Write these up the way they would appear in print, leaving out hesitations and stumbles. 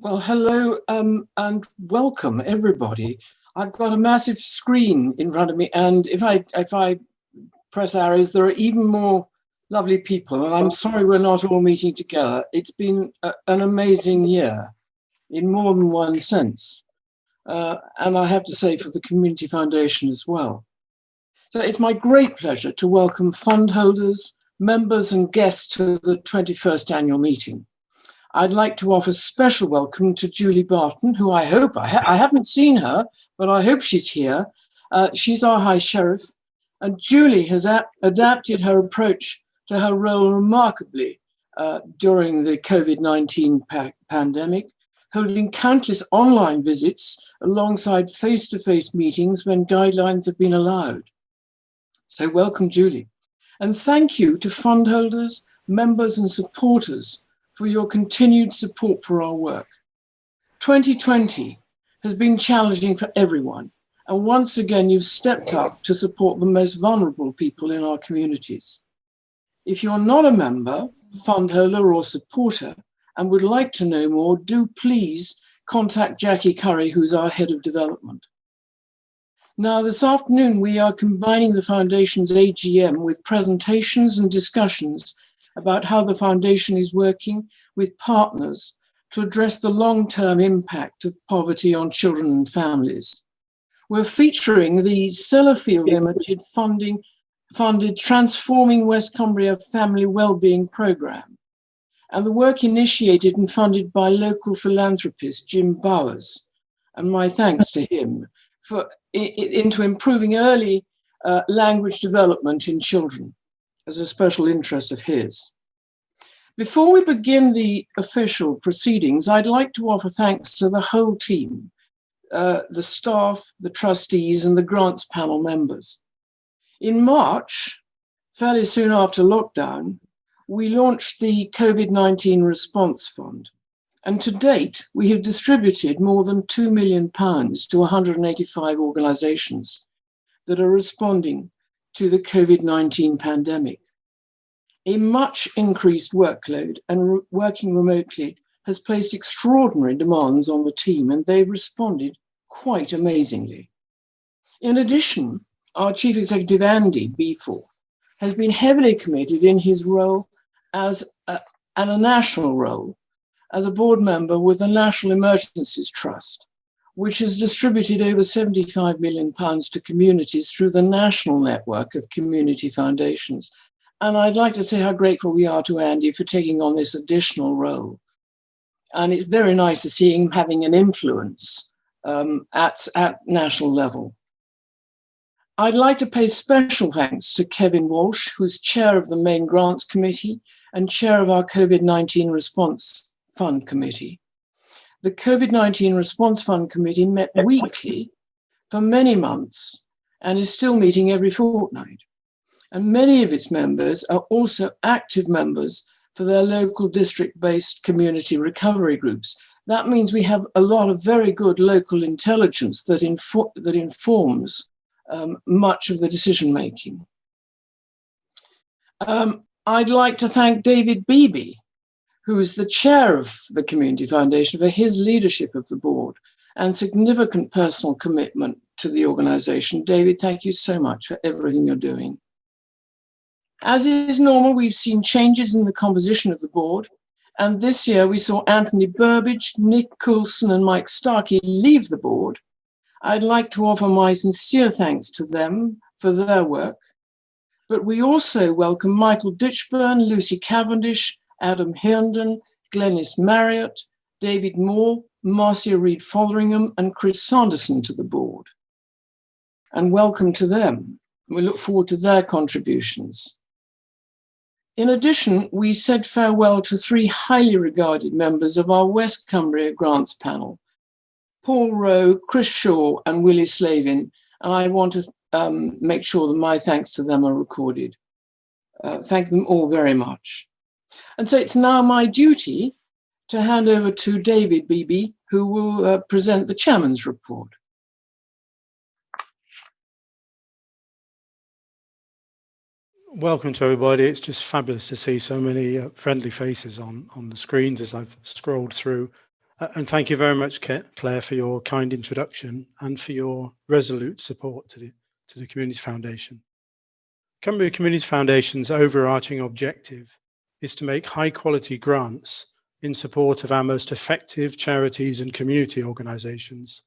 Well, hello and welcome everybody. I've got a massive screen in front of me, and if I press arrows, there are even more lovely people. And I'm sorry we're not all meeting together. It's been an amazing year in more than one sense, and I have to say for the Community Foundation as well. So it's my great pleasure to welcome fund holders, members, and guests to the 21st annual meeting. I'd like to offer special welcome to Julie Barton, who I hope, I haven't seen her, but I hope she's here. She's our High Sheriff, and Julie has adapted her approach to her role remarkably during the COVID-19 pandemic, holding countless online visits alongside face-to-face meetings when guidelines have been allowed. So welcome, Julie. And thank you to fund holders, members, and supporters for your continued support for our work. 2020 has been challenging for everyone, and once again you've stepped up to support the most vulnerable people in our communities. If you're not a member, fund holder, or supporter and would like to know more, do please contact Jackie Curry, who's our Head of Development. Now, this afternoon we are combining the Foundation's AGM with presentations and discussions about how the Foundation is working with partners to address the long-term impact of poverty on children and families. We're featuring the Sellafield Limited funded Transforming West Cumbria Family Wellbeing Programme, and the work initiated and funded by local philanthropist Jim Bowers, and my thanks to him, into improving early language development in children as a special interest of his. Before we begin the official proceedings, I'd like to offer thanks to the whole team, the staff, the trustees, and the grants panel members. In March, fairly soon after lockdown, we launched the COVID-19 Response Fund. And to date, we have distributed more than £2 million to 185 organisations that are responding to the COVID-19 pandemic. A much increased workload and working remotely has placed extraordinary demands on the team, and they've responded quite amazingly. In addition, our Chief Executive, Andy Beeforth, has been heavily committed in his role and a national role as a board member with the National Emergencies Trust, which has distributed over £75 million to communities through the national network of community foundations. And I'd like to say how grateful we are to Andy for taking on this additional role. And it's very nice to see him having an influence at national level. I'd like to pay special thanks to Kevin Walsh, who's chair of the main grants committee and chair of our COVID-19 Response Fund Committee. The COVID-19 Response Fund Committee met weekly for many months and is still meeting every fortnight. And many of its members are also active members for their local district-based community recovery groups. That means we have a lot of very good local intelligence that informs much of the decision-making. I'd like to thank David Beebe, who is the chair of the Community Foundation, for his leadership of the board and significant personal commitment to the organisation. David, thank you so much for everything you're doing. As is normal, we've seen changes in the composition of the board, and this year we saw Anthony Burbidge, Nick Coulson, and Mike Starkey leave the board. I'd like to offer my sincere thanks to them for their work, but we also welcome Michael Ditchburn, Lucy Cavendish, Adam Herndon, Glenys Marriott, David Moore, Marcia Reed Fotheringham, and Chris Sanderson to the board. And welcome to them. We look forward to their contributions. In addition, we said farewell to 3 highly regarded members of our West Cumbria Grants panel, Paul Rowe, Chris Shaw, and Willie Slavin, and I want to make sure that my thanks to them are recorded. Thank them all very much. And so it's now my duty to hand over to David Beebe, who will present the chairman's report. Welcome to everybody. It's just fabulous to see so many friendly faces on the screens as I've scrolled through. And thank you very much, Claire, for your kind introduction and for your resolute support to the Community Foundation. Cumbria Community Foundation's overarching objective is to make high-quality grants in support of our most effective charities and community organisations,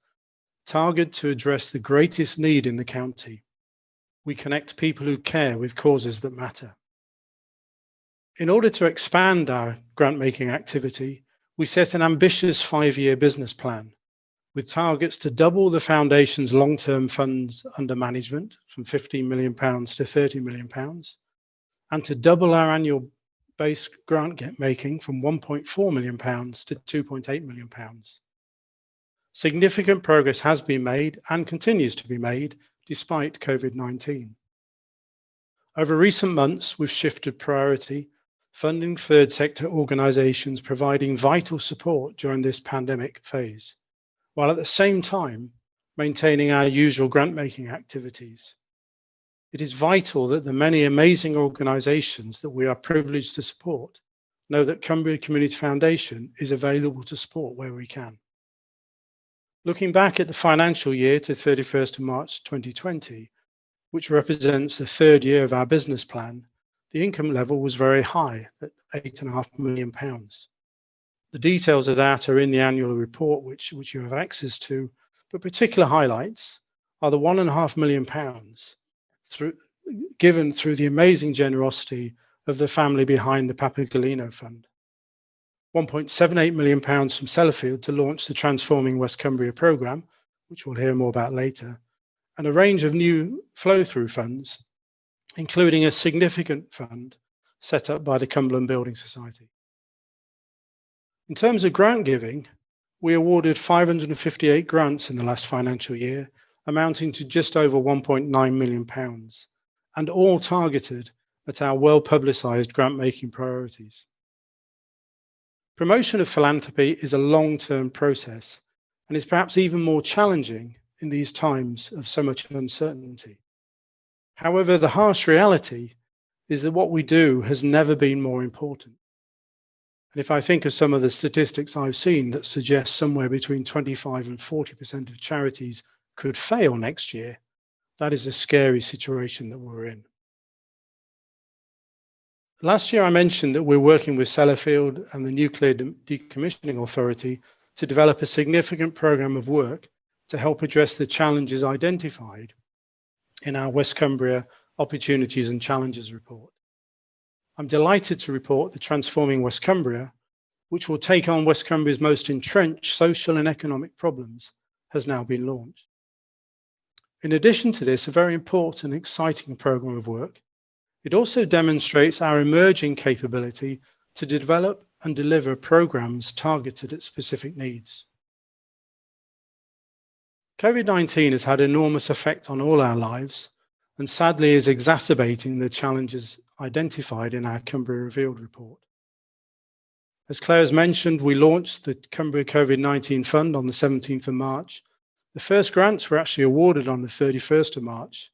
targeted to address the greatest need in the county. We connect people who care with causes that matter. In order to expand our grant-making activity, we set an ambitious 5-year business plan with targets to double the Foundation's long-term funds under management from £15 million to £30 million, and to double our annual base grant making from £1.4 million to £2.8 million. Significant progress has been made and continues to be made despite COVID-19. Over recent months, we've shifted priority, funding third sector organisations providing vital support during this pandemic phase, while at the same time maintaining our usual grant-making activities. It is vital that the many amazing organisations that we are privileged to support know that Cumbria Community Foundation is available to support where we can. Looking back at the financial year to 31st of March 2020, which represents the third year of our business plan, the income level was very high at £8.5 million. The details of that are in the annual report, which you have access to, but particular highlights are the £1.5 million given through the amazing generosity of the family behind the Papagallino Fund, £1.78 million from Sellafield to launch the Transforming West Cumbria programme, which we'll hear more about later, and a range of new flow-through funds, including a significant fund set up by the Cumberland Building Society. In terms of grant giving, we awarded 558 grants in the last financial year, amounting to just over £1.9 million, and all targeted at our well-publicised grant-making priorities. Promotion of philanthropy is a long-term process and is perhaps even more challenging in these times of so much uncertainty. However, the harsh reality is that what we do has never been more important. And if I think of some of the statistics I've seen that suggest somewhere between 25 and 40% of charities could fail next year, that is a scary situation that we're in. Last year I mentioned that we're working with Sellafield and the Nuclear Decommissioning Authority to develop a significant programme of work to help address the challenges identified in our West Cumbria Opportunities and Challenges report. I'm delighted to report that Transforming West Cumbria, which will take on West Cumbria's most entrenched social and economic problems, has now been launched. In addition to this, a very important and exciting programme of work, it also demonstrates our emerging capability to develop and deliver programmes targeted at specific needs. COVID-19 has had enormous effect on all our lives and sadly is exacerbating the challenges identified in our Cumbria Revealed report. As Claire has mentioned, we launched the Cumbria COVID-19 Fund on the 17th of March. The first grants were actually awarded on the 31st of March,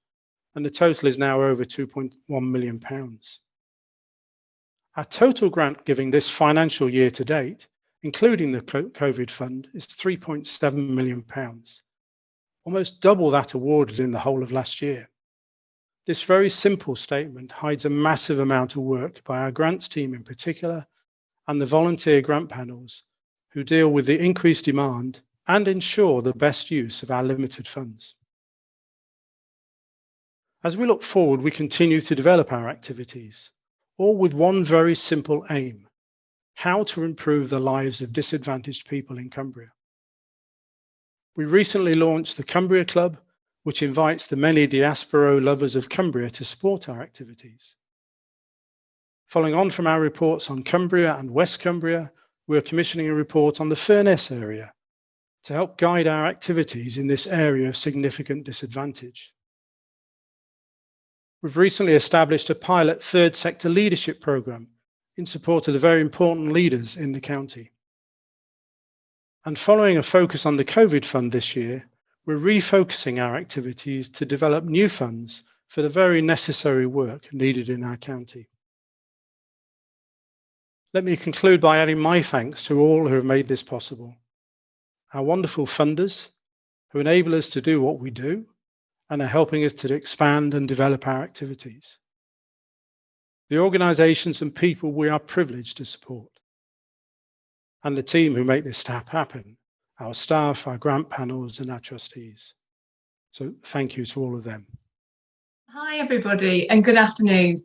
and the total is now over £2.1 million. Our total grant giving this financial year to date, including the COVID Fund, is £3.7 million, almost double that awarded in the whole of last year. This very simple statement hides a massive amount of work by our grants team in particular, and the volunteer grant panels who deal with the increased demand and ensure the best use of our limited funds. As we look forward, we continue to develop our activities, all with one very simple aim: how to improve the lives of disadvantaged people in Cumbria. We recently launched the Cumbria Club, which invites the many diaspora lovers of Cumbria to support our activities. Following on from our reports on Cumbria and West Cumbria, we are commissioning a report on the Furness area to help guide our activities in this area of significant disadvantage. We've recently established a pilot third sector leadership programme in support of the very important leaders in the county. And following a focus on the COVID Fund this year, we're refocusing our activities to develop new funds for the very necessary work needed in our county. Let me conclude by adding my thanks to all who have made this possible, our wonderful funders who enable us to do what we do and are helping us to expand and develop our activities. The organisations and people we are privileged to support. And the team who make this happen, our staff, our grant panels and our trustees. So thank you to all of them. Hi everybody and good afternoon.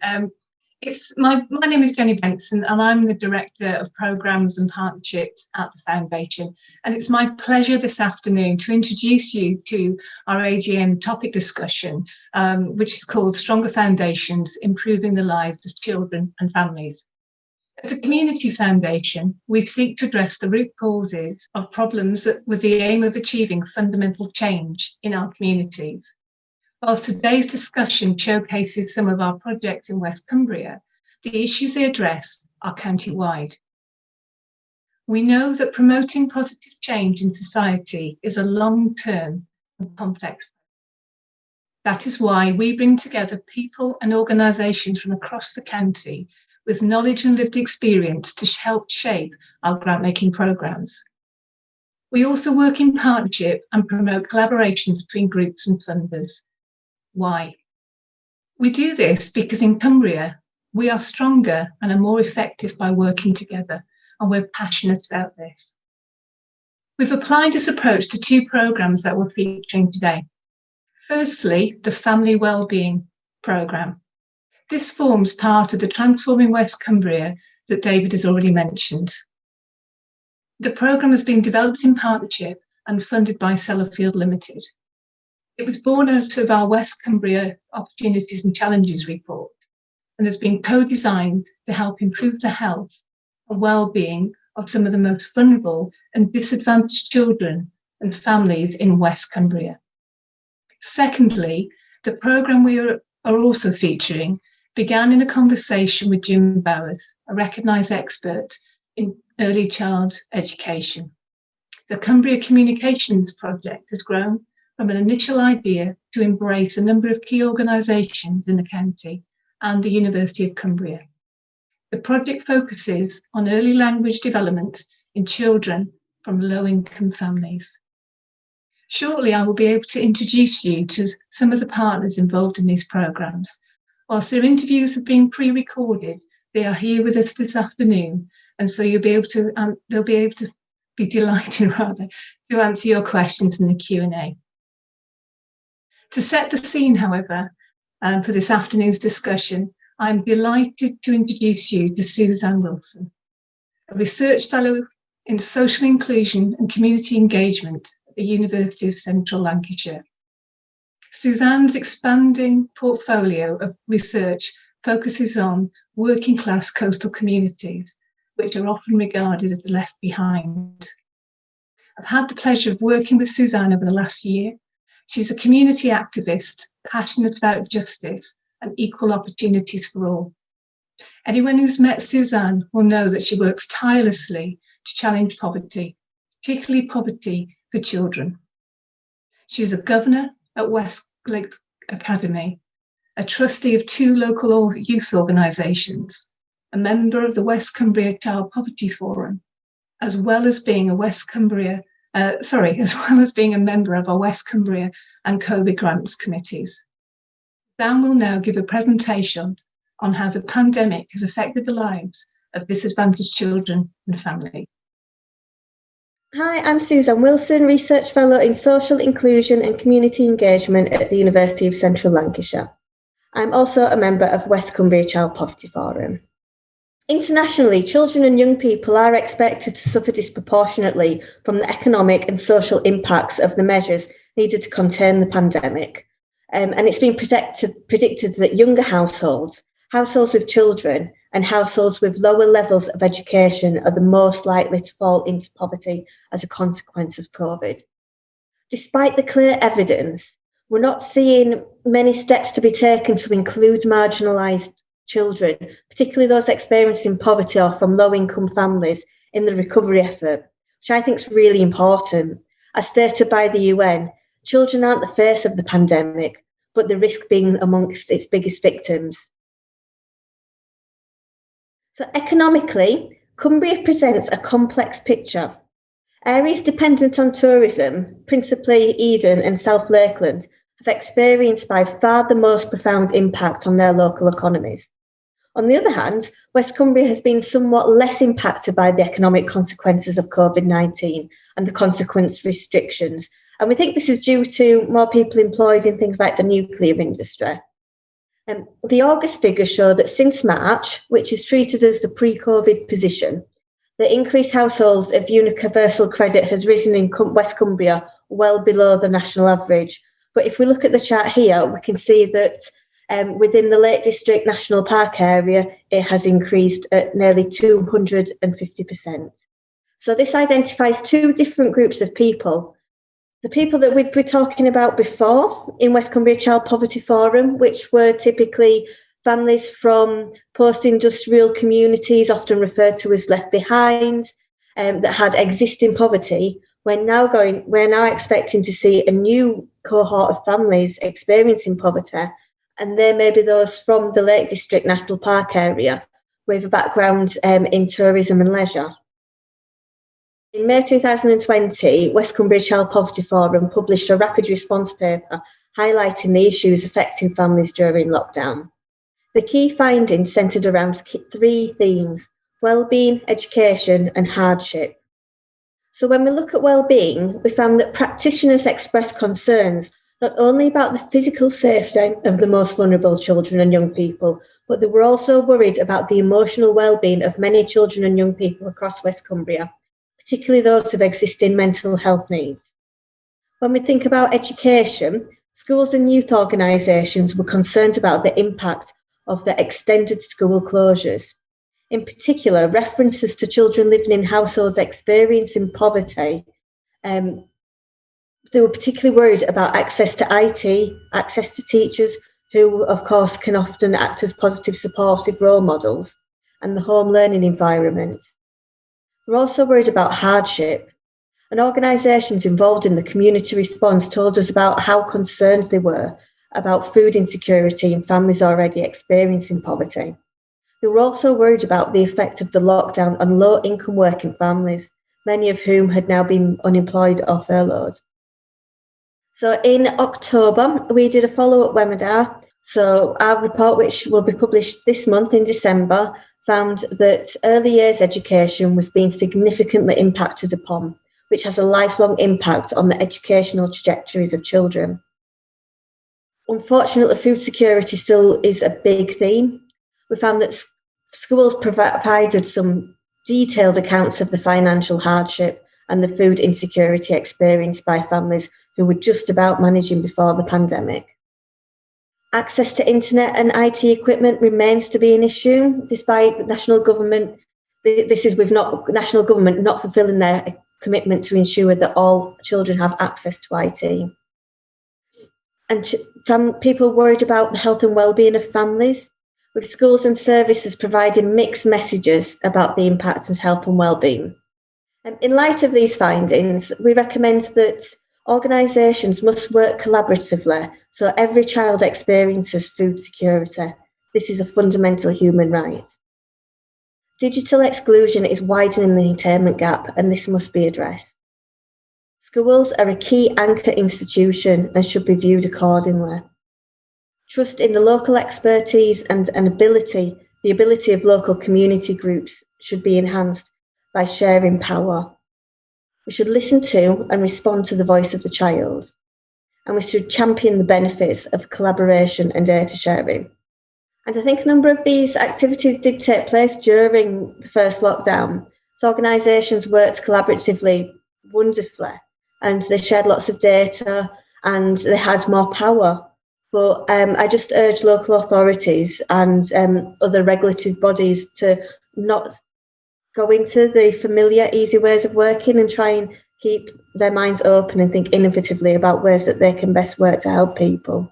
My name is Jenny Benson and I'm the Director of Programmes and Partnerships at the Foundation, and it's my pleasure this afternoon to introduce you to our AGM topic discussion, which is called Stronger Foundations, Improving the Lives of Children and Families. As a community foundation, we seek to address the root causes of problems with the aim of achieving fundamental change in our communities. Whilst today's discussion showcases some of our projects in West Cumbria, the issues they address are county-wide. We know that promoting positive change in society is a long-term and complex. That is why we bring together people and organisations from across the county with knowledge and lived experience to help shape our grant-making programmes. We also work in partnership and promote collaboration between groups and funders. Why? We do this because in Cumbria, we are stronger and are more effective by working together, and we're passionate about this. We've applied this approach to two programmes that we're featuring today. Firstly, the Family Wellbeing programme. This forms part of the Transforming West Cumbria that David has already mentioned. The programme has been developed in partnership and funded by Sellafield Limited. It was born out of our West Cumbria Opportunities and Challenges report and has been co-designed to help improve the health and well-being of some of the most vulnerable and disadvantaged children and families in West Cumbria. Secondly, the programme we are also featuring began in a conversation with Jim Bowers, a recognised expert in early child education. The Cumbria Communications Project has grown from an initial idea to embrace a number of key organisations in the county and the University of Cumbria. The project focuses on early language development in children from low-income families. Shortly, I will be able to introduce you to some of the partners involved in these programmes. Whilst their interviews have been pre-recorded, they are here with us this afternoon, and so they'll be able to be delighted to answer your questions in the Q&A. To set the scene, however, for this afternoon's discussion, I'm delighted to introduce you to Suzanne Wilson, a research fellow in social inclusion and community engagement at the University of Central Lancashire. Suzanne's expanding portfolio of research focuses on working class coastal communities, which are often regarded as left behind. I've had the pleasure of working with Suzanne over the last year. She's a community activist, passionate about justice and equal opportunities for all. Anyone who's met Suzanne will know that she works tirelessly to challenge poverty, particularly poverty for children. She's a governor at Westlake Academy, a trustee of two local youth organisations, a member of the West Cumbria Child Poverty Forum, as well as being a member of our West Cumbria and COVID grants committees. Dan will now give a presentation on how the pandemic has affected the lives of disadvantaged children and families. Hi, I'm Suzanne Wilson, Research Fellow in Social Inclusion and Community Engagement at the University of Central Lancashire. I'm also a member of West Cumbria Child Poverty Forum. Internationally, children and young people are expected to suffer disproportionately from the economic and social impacts of the measures needed to contain the pandemic. And it's been predicted that younger households with children, and households with lower levels of education are the most likely to fall into poverty as a consequence of COVID. Despite the clear evidence, we're not seeing many steps to be taken to include marginalised children, particularly those experiencing poverty or from low-income families, in the recovery effort, which I think is really important. As stated by the UN, children aren't the face of the pandemic, but the risk being amongst its biggest victims. So economically, Cumbria presents a complex picture. Areas dependent on tourism, principally Eden and South Lakeland, have experienced by far the most profound impact on their local economies. On the other hand, West Cumbria has been somewhat less impacted by the economic consequences of COVID-19 and the consequent restrictions. And we think this is due to more people employed in things like the nuclear industry. The August figures show that since March, which is treated as the pre-COVID position, the increased households of universal credit has risen in West Cumbria well below the national average. But if we look at the chart here, we can see that within the Lake District National Park area, it has increased at nearly 250%. So this identifies two different groups of people. The people that we'd be talking about before in West Cumbria Child Poverty Forum, which were typically families from post-industrial communities, often referred to as left behind, that had existing poverty. We're now expecting to see a new cohort of families experiencing poverty, and they may be those from the Lake District National Park area with a background in tourism and leisure. In May 2020, West Cumbria Child Poverty Forum published a rapid response paper highlighting the issues affecting families during lockdown. The key findings centred around three themes: wellbeing, education and hardship. So when we look at wellbeing, we found that practitioners expressed concerns not only about the physical safety of the most vulnerable children and young people, but they were also worried about the emotional wellbeing of many children and young people across West Cumbria, particularly those with existing mental health needs. When we think about education, schools and youth organisations were concerned about the impact of the extended school closures. In particular, references to children living in households experiencing poverty. They were particularly worried about access to IT, access to teachers who, of course, can often act as positive supportive role models, and the home learning environment. We're also worried about hardship. And organisations involved in the community response told us about how concerned they were about food insecurity in families already experiencing poverty. They were also worried about the effect of the lockdown on low-income working families, many of whom had now been unemployed or furloughed. So in October, we did a follow-up webinar. So our report, which will be published this month in December, found that early years education was being significantly impacted upon, which has a lifelong impact on the educational trajectories of children. Unfortunately, food security still is a big theme. We found that schools provided some detailed accounts of the financial hardship and the food insecurity experienced by families who were just about managing before the pandemic. Access to internet and IT equipment remains to be an issue, despite national government not fulfilling their commitment to ensure that all children have access to IT. And people worried about the health and well-being of families, with schools and services providing mixed messages about the impact of health and well-being. And in light of these findings, we recommend that organisations must work collaboratively so every child experiences food security. This is a fundamental human right. Digital exclusion is widening the attainment gap, and this must be addressed. Schools are a key anchor institution and should be viewed accordingly. Trust in the local expertise and the ability of local community groups should be enhanced by sharing power. We should listen to and respond to the voice of the child, and we should champion the benefits of collaboration and data sharing. And I think a number of these activities did take place during the first lockdown. So organisations worked collaboratively wonderfully, and they shared lots of data and they had more power. But I just urge local authorities and other regulatory bodies to not go into the familiar, easy ways of working and try and keep their minds open and think innovatively about ways that they can best work to help people.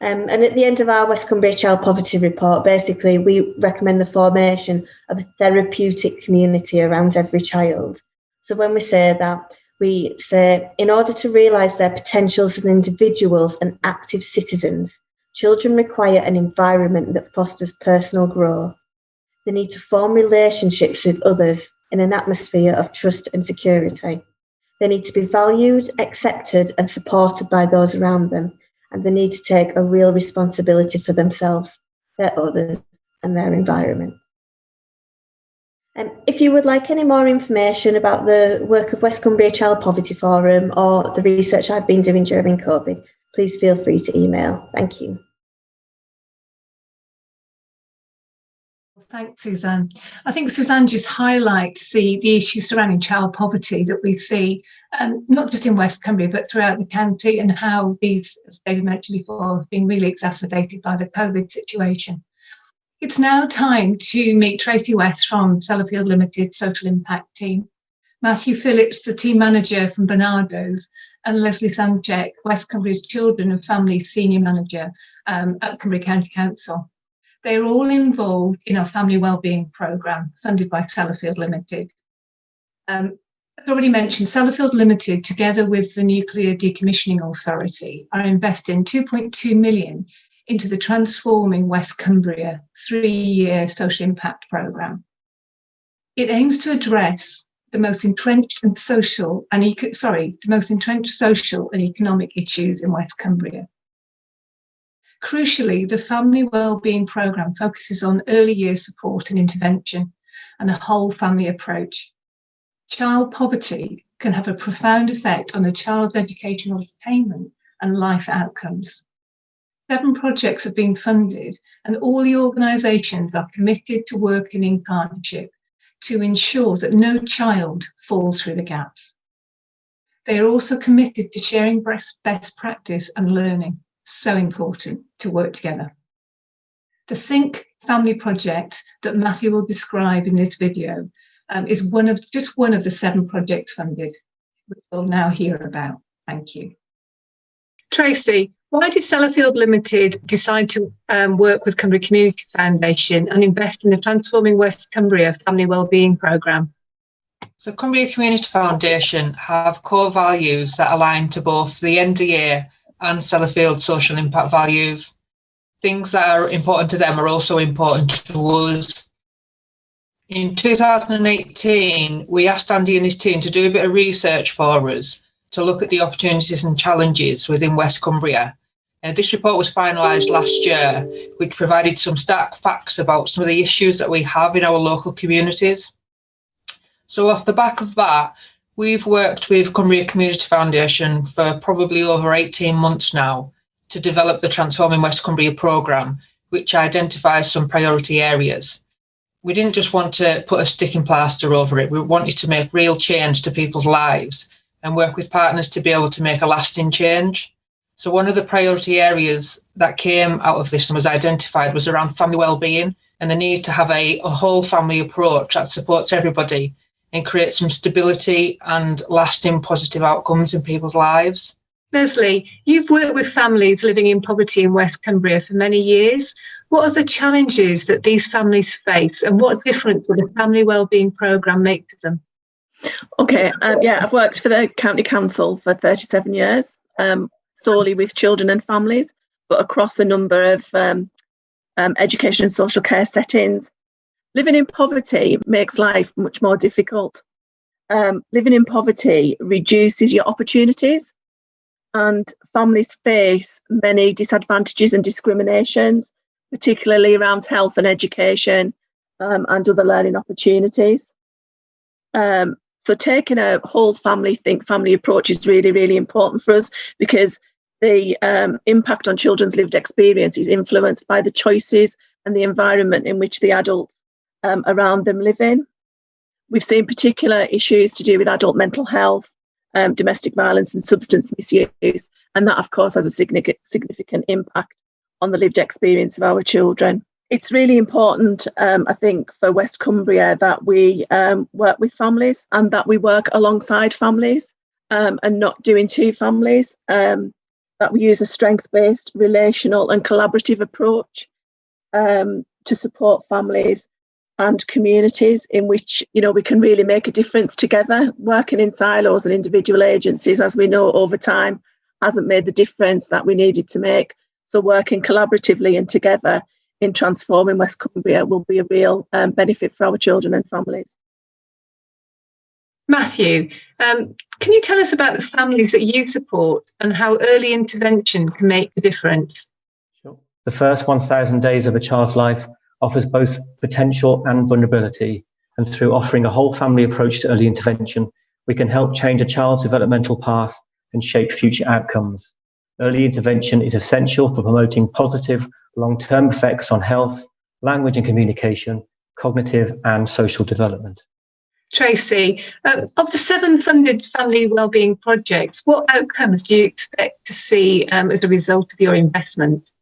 And at the end of our West Cumbria Child Poverty Report, basically, we recommend the formation of a therapeutic community around every child. So when we say that, we say, in order to realise their potentials as individuals and active citizens, children require an environment that fosters personal growth. They need to form relationships with others, in an atmosphere of trust and security. They need to be valued, accepted and supported by those around them, and they need to take a real responsibility for themselves, their others and their environment. If you would like any more information about the work of West Cumbria Child Poverty Forum or the research I've been doing during COVID, please feel free to email. Thank you. Thanks, Suzanne. I think Suzanne just highlights the issues surrounding child poverty that we see, not just in West Cumbria, but throughout the county, and how these, as David mentioned before, have been really exacerbated by the COVID situation. It's now time to meet Tracy West from Sellafield Limited Social Impact Team, Matthew Phillips, the team manager from Bernardo's, and Leslie Sanchek, West Cumbria's Children and Family Senior Manager at Cumbria County Council. They're all involved in our family wellbeing programme funded by Sellafield Limited. As already mentioned, Sellafield Limited, together with the Nuclear Decommissioning Authority, are investing £2.2 million into the Transforming West Cumbria 3-year social impact programme. It aims to address the most entrenched social and economic issues in West Cumbria. Crucially, the family wellbeing programme focuses on early years support and intervention and a whole family approach. Child poverty can have a profound effect on a child's educational attainment and life outcomes. 7 projects have been funded, and all the organisations are committed to working in partnership to ensure that no child falls through the gaps. They are also committed to sharing best practice and learning. So important to work together. The Think Family project that Matthew will describe in this video is one of the 7 projects funded, which we'll now hear about. Thank you. Tracy, why did Sellafield Limited decide to work with Cumbria Community Foundation and invest in the Transforming West Cumbria Family Wellbeing Programme? So Cumbria Community Foundation have core values that align to both the NDA and Sellafield social impact values. Things that are important to them are also important to us. In 2018, we asked Andy and his team to do a bit of research for us to look at the opportunities and challenges within West Cumbria. This report was finalised last year, which provided some stark facts about some of the issues that we have in our local communities. So off the back of that, we've worked with Cumbria Community Foundation for probably over 18 months now to develop the Transforming West Cumbria programme, which identifies some priority areas. We didn't just want to put a sticking plaster over it. We wanted to make real change to people's lives and work with partners to be able to make a lasting change. So one of the priority areas that came out of this and was identified was around family wellbeing and the need to have a whole family approach that supports everybody and creates some stability and lasting positive outcomes in people's lives. Leslie, you've worked with families living in poverty in West Cumbria for many years. What are the challenges that these families face, and what difference would a family wellbeing programme make to them? Okay, I've worked for the County Council for 37 years, solely with children and families, but across a number of education and social care settings. Living in poverty makes life much more difficult. Living in poverty reduces your opportunities, and families face many disadvantages and discriminations, particularly around health and education and other learning opportunities. So taking a whole family, think family approach is really, really important for us, because the impact on children's lived experience is influenced by the choices and the environment in which the adults around them live in. We've seen particular issues to do with adult mental health, domestic violence and substance misuse, and that of course has a significant impact on the lived experience of our children. It's really important, I think, for West Cumbria that we work with families and that we work alongside families and not doing two families, that we use a strength-based, relational and collaborative approach to support families and communities in which, you know, we can really make a difference together. Working in silos and individual agencies, as we know over time, hasn't made the difference that we needed to make. So working collaboratively and together in transforming West Cumbria will be a real benefit for our children and families. Matthew, can you tell us about the families that you support and how early intervention can make a difference? Sure. The first 1,000 days of a child's life offers both potential and vulnerability, and through offering a whole family approach to early intervention, we can help change a child's developmental path and shape future outcomes. Early intervention is essential for promoting positive long-term effects on health, language and communication, cognitive and social development. Tracy, of the 7 funded family wellbeing projects, what outcomes do you expect to see as a result of your investment?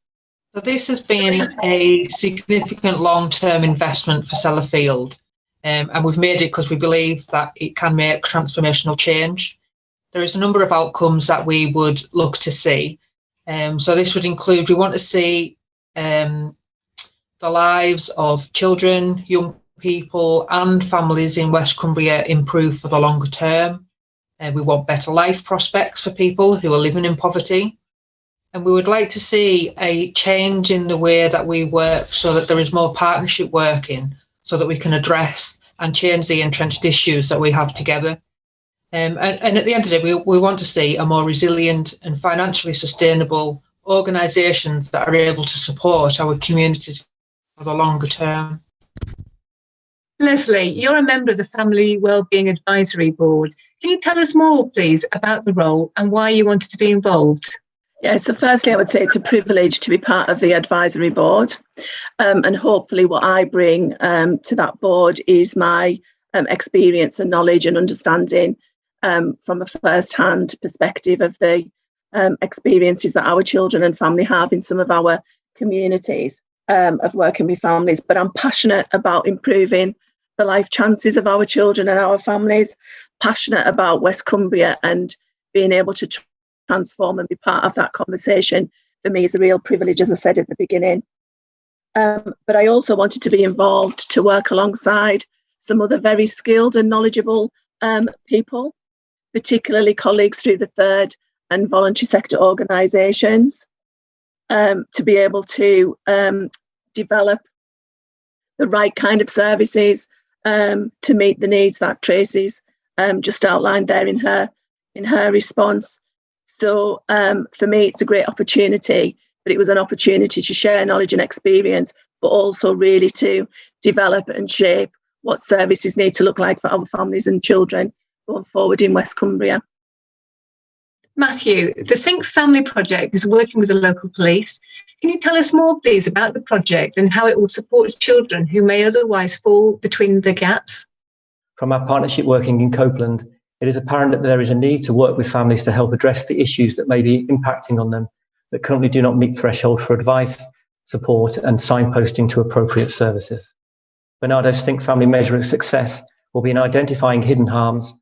So this has been a significant long-term investment for Sellafield, and we've made it because we believe that it can make transformational change. There is a number of outcomes that we would look to see. So this would include, we want to see the lives of children, young people and families in West Cumbria improve for the longer term. We want better life prospects for people who are living in poverty. And we would like to see a change in the way that we work so that there is more partnership working so that we can address and change the entrenched issues that we have together. And at the end of the day, we want to see a more resilient and financially sustainable organisations that are able to support our communities for the longer term. Leslie, you're a member of the Family Wellbeing Advisory Board. Can you tell us more, please, about the role and why you wanted to be involved? Yeah, so firstly, I would say it's a privilege to be part of the advisory board. And hopefully what I bring to that board is my experience and knowledge and understanding from a first-hand perspective of the experiences that our children and family have in some of our communities of working with families. But I'm passionate about improving the life chances of our children and our families, passionate about West Cumbria, and being able to transform and be part of that conversation for me is a real privilege, as I said at the beginning. But I also wanted to be involved to work alongside some other very skilled and knowledgeable people, particularly colleagues through the third and voluntary sector organisations, to be able to develop the right kind of services to meet the needs that Tracy's just outlined there in her response. So for me, it's a great opportunity, but it was an opportunity to share knowledge and experience, but also really to develop and shape what services need to look like for our families and children going forward in West Cumbria. Matthew, the Think Family project is working with the local police. Can you tell us more, please, about the project and how it will support children who may otherwise fall between the gaps? From our partnership working in Copeland, it is apparent that there is a need to work with families to help address the issues that may be impacting on them that currently do not meet threshold for advice, support and signposting to appropriate services. Bernardo's Think Family measure of success will be in identifying hidden harms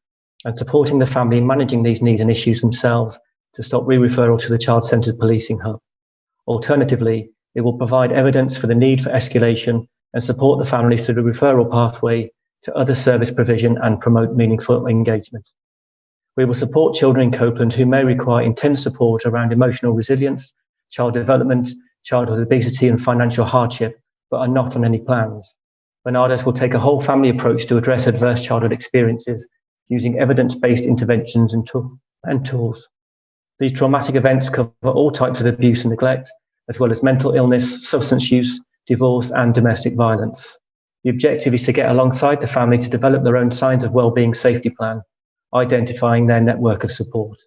and supporting the family in managing these needs and issues themselves to stop re-referral to the child-centred policing hub. Alternatively, it will provide evidence for the need for escalation and support the family through the referral pathway to other service provision and promote meaningful engagement. We will support children in Copeland who may require intense support around emotional resilience, child development, childhood obesity and financial hardship, but are not on any plans. Bernardo's will take a whole family approach to address adverse childhood experiences using evidence-based interventions and tools. These traumatic events cover all types of abuse and neglect, as well as mental illness, substance use, divorce and domestic violence. The objective is to get alongside the family to develop their own signs of wellbeing safety plan, identifying their network of support.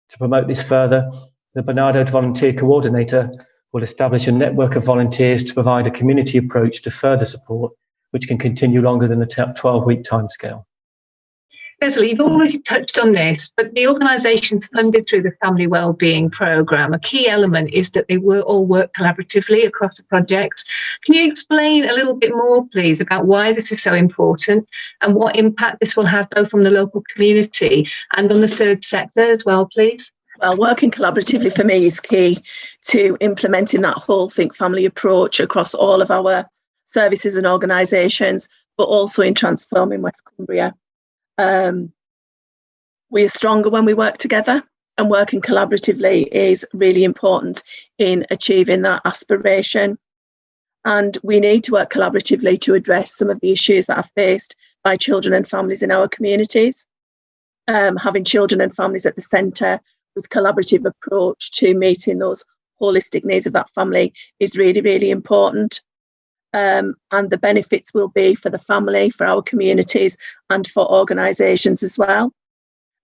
To promote this further, the Bernardo Volunteer Coordinator will establish a network of volunteers to provide a community approach to further support, which can continue longer than the 12-week timescale. Leslie, you've already touched on this, but the organisations funded through the Family Wellbeing Programme, a key element is that they all work collaboratively across the projects. Can you explain a little bit more, please, about why this is so important and what impact this will have both on the local community and on the third sector as well, please? Well, working collaboratively for me is key to implementing that whole Think Family approach across all of our services and organisations, but also in transforming West Cumbria. We are stronger when we work together, and working collaboratively is really important in achieving that aspiration. And we need to work collaboratively to address some of the issues that are faced by children and families in our communities. having children and families at the centre with collaborative approach to meeting those holistic needs of that family is really, really important. And the benefits will be for the family, for our communities, and for organisations as well.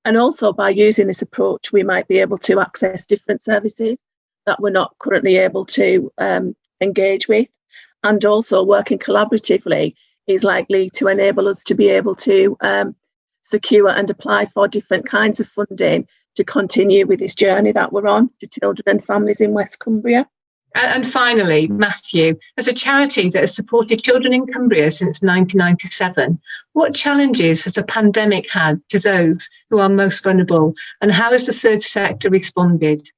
And also by using this approach, we might be able to access different services that we're not currently able to engage with. And also working collaboratively is likely to enable us to be able to secure and apply for different kinds of funding to continue with this journey that we're on to children and families in West Cumbria. And finally, Matthew, as a charity that has supported children in Cumbria since 1997, what challenges has the pandemic had to those who are most vulnerable, and how has the third sector responded?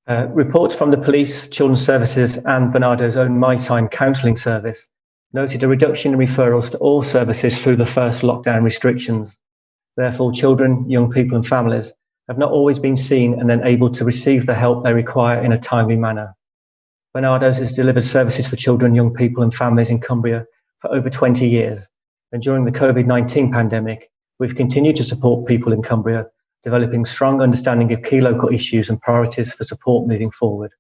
Reports from the police, children's services and Bernardo's own My Time counselling service noted a reduction in referrals to all services through the first lockdown restrictions. Therefore, children, young people and families have not always been seen and then able to receive the help they require in a timely manner. Bernardo's has delivered services for children, young people and families in Cumbria for over 20 years. And during the COVID-19 pandemic, we've continued to support people in Cumbria, developing strong understanding of key local issues and priorities for support moving forward.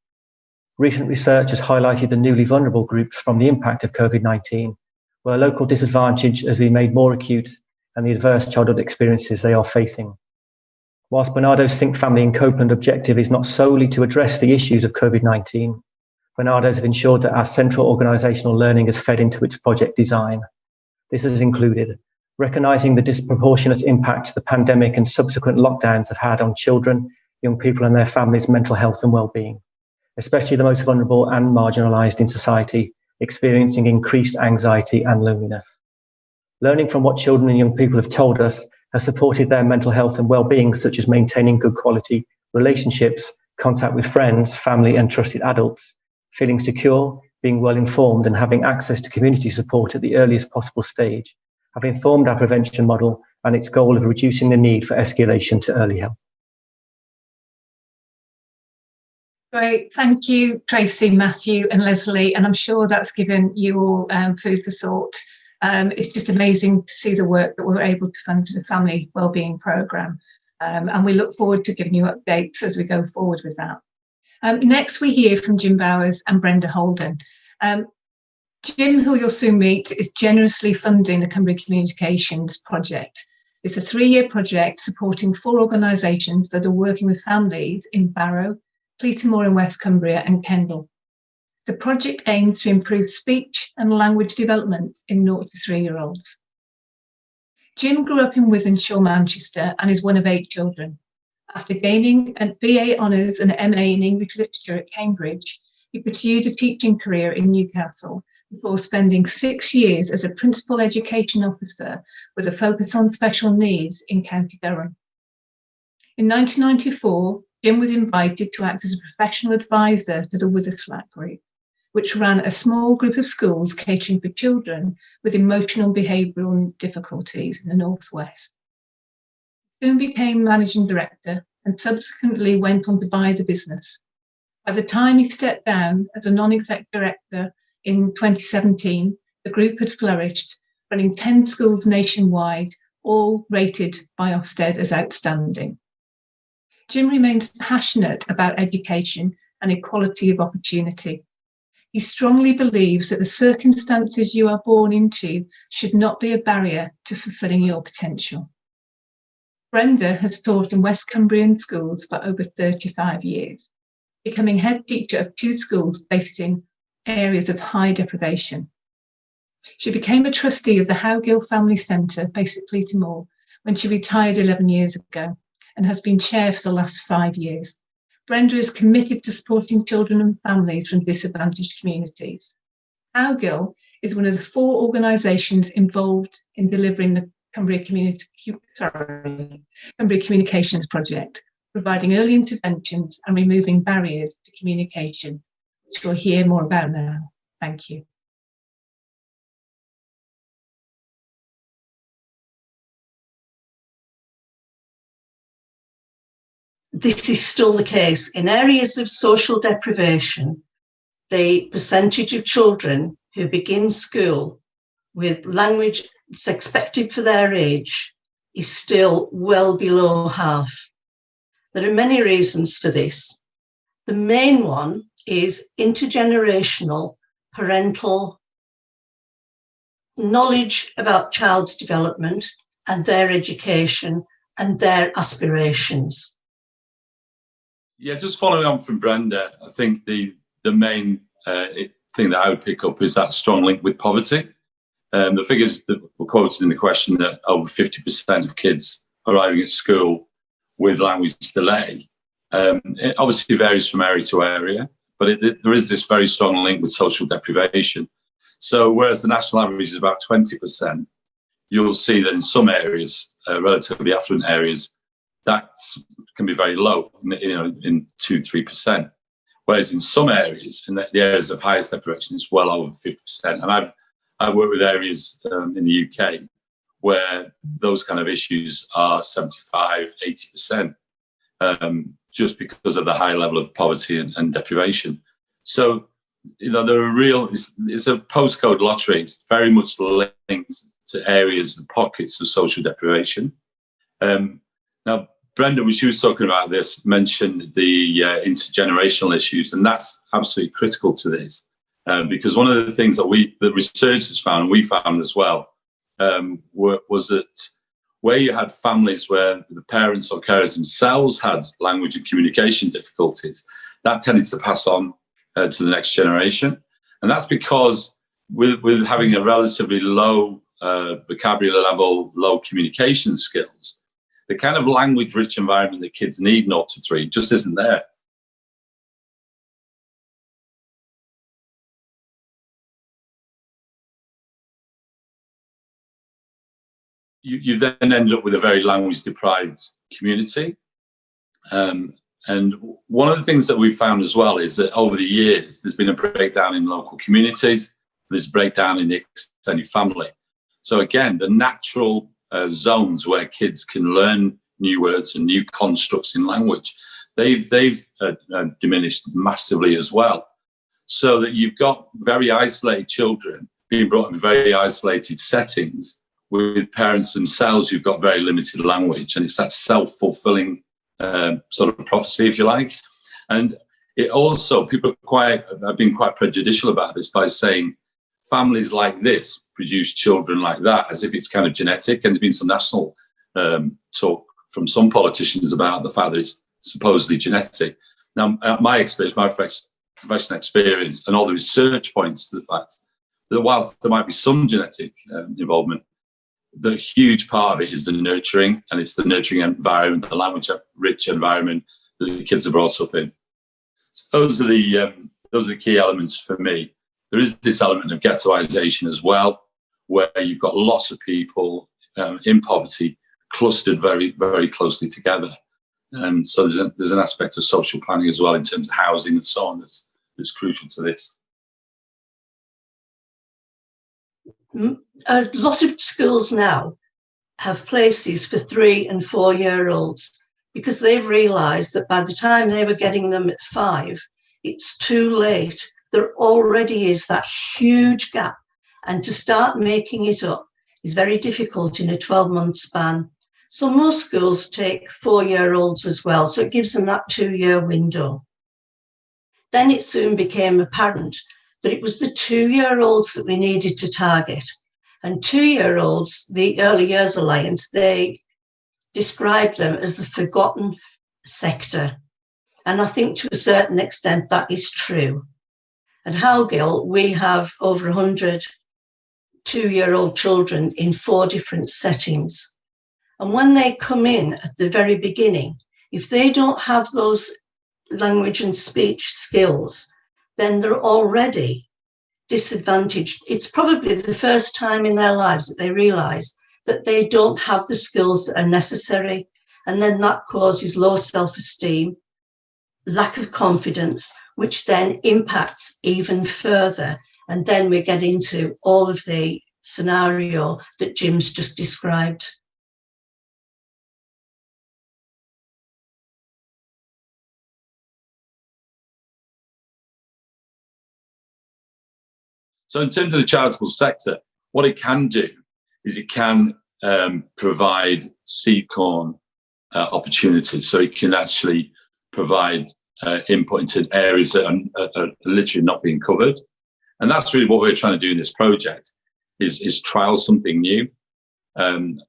Recent research has highlighted the newly vulnerable groups from the impact of COVID-19, where local disadvantage has been made more acute and the adverse childhood experiences they are facing. Whilst Bernardo's Think Family in Copeland objective is not solely to address the issues of COVID-19, Bernardo's have ensured that our central organisational learning has fed into its project design. This has included recognising the disproportionate impact the pandemic and subsequent lockdowns have had on children, young people and their families' mental health and well-being, especially the most vulnerable and marginalised in society, experiencing increased anxiety and loneliness. Learning from what children and young people have told us has supported their mental health and well-being, such as maintaining good quality relationships, contact with friends, family and trusted adults, feeling secure, being well informed and having access to community support at the earliest possible stage, have informed our prevention model and its goal of reducing the need for escalation to early help. Great, thank you, Tracy, Matthew and Leslie, and I'm sure that's given you all food for thought. It's just amazing to see the work that we're able to fund for the Family Wellbeing Programme, and we look forward to giving you updates as we go forward with that. Next, we hear from Jim Bowers and Brenda Holden. Jim, who you'll soon meet, is generously funding the Cumbria Communications project. It's a 3-year project supporting 4 organisations that are working with families in Barrow, Pleatermore in West Cumbria and Kendal. The project aims to improve speech and language development in 0 to 3-year-olds. Jim grew up in Wythenshawe, Manchester, and is one of 8 children. After gaining a BA Honours and MA in English Literature at Cambridge, he pursued a teaching career in Newcastle before spending 6 years as a Principal Education Officer with a focus on special needs in County Durham. In 1994, Jim was invited to act as a professional advisor to the Withersflat Group, which ran a small group of schools catering for children with emotional behavioural difficulties in the Northwest. Soon became managing director and subsequently went on to buy the business. By the time he stepped down as a non-exec director in 2017, the group had flourished, running 10 schools nationwide, all rated by Ofsted as outstanding. Jim remains passionate about education and equality of opportunity. He strongly believes that the circumstances you are born into should not be a barrier to fulfilling your potential. Brenda has taught in West Cumbrian schools for over 35 years, becoming head teacher of 2 schools based in areas of high deprivation. She became a trustee of the Howgill Family Centre based at Pleatermore when she retired 11 years ago and has been chair for the last 5 years. Brenda is committed to supporting children and families from disadvantaged communities. Howgill is one of the 4 organisations involved in delivering the Cumbria Communications project, providing early interventions and removing barriers to communication, which we'll hear more about now. Thank you. This is still the case. In areas of social deprivation, the percentage of children who begin school with language that's expected for their age is still well below half. There are many reasons for this. The main one is intergenerational parental knowledge about child's development and their education and their aspirations. Yeah, just following on from Brenda, I think the main thing that I would pick up is that strong link with poverty. The figures that were quoted in the question, that over 50% of kids arriving at school with language delay, it obviously varies from area to area, but there is this very strong link with social deprivation. So whereas the national average is about 20%, you'll see that in some areas, relatively affluent areas, that can be very low, in 2-3%. Whereas in some areas, in the areas of highest deprivation, it's well over 50%. And I've worked with areas in the UK where those kind of issues are 75-80%, just because of the high level of poverty and deprivation. So, there are it's a postcode lottery. It's very much linked to areas and pockets of social deprivation. Now, Brenda, when she was talking about this, mentioned the intergenerational issues, and that's absolutely critical to this, because one of the things that the researchers found, and we found as well, was that where you had families where the parents or carers themselves had language and communication difficulties, that tended to pass on to the next generation. And that's because with having a relatively low vocabulary level, low communication skills, the kind of language-rich environment that kids need 0 to 3 just isn't there. You then end up with a very language-deprived community. And one of the things that we've found as well is that over the years, there's been a breakdown in local communities, there's a breakdown in the extended family. So again, the natural zones where kids can learn new words and new constructs in language, they've diminished massively as well. So that you've got very isolated children being brought up in very isolated settings with parents themselves who've got very limited language, and it's that self-fulfilling sort of prophecy, if you like. And it also, people have been quite prejudicial about this by saying families like this produce children like that, as if it's kind of genetic. And there's been some national talk from some politicians about the fact that it's supposedly genetic. Now, my experience, my professional experience, and all the research points to the fact that whilst there might be some genetic involvement, the huge part of it is the nurturing, and it's the nurturing environment, the language-rich environment that the kids are brought up in. So those are the key elements for me. There is this element of ghettoisation as well, where you've got lots of people in poverty clustered very, very closely together. So there's an aspect of social planning as well in terms of housing and so on that's crucial to this. A lot of schools now have places for 3- and 4-year-olds because they've realised that by the time they were getting them at 5, it's too late. There already is that huge gap, and to start making it up is very difficult in a 12-month span. So most schools take 4-year-olds as well, so it gives them that 2-year window. Then it soon became apparent that it was the 2-year-olds that we needed to target. And 2-year-olds, the Early Years Alliance, they describe them as the forgotten sector. And I think to a certain extent that is true. At Howgill, we have over 100 2-year-old children in 4 different settings. And when they come in at the very beginning, if they don't have those language and speech skills, then they're already disadvantaged. It's probably the first time in their lives that they realise that they don't have the skills that are necessary. And then that causes low self-esteem, lack of confidence, which then impacts even further. And then we get into all of the scenario that Jim's just described. So in terms of the charitable sector, what it can do is it can provide seed corn opportunities, so it can actually provide input into areas that are literally not being covered. And that's really what we're trying to do in this project, is trial something new. And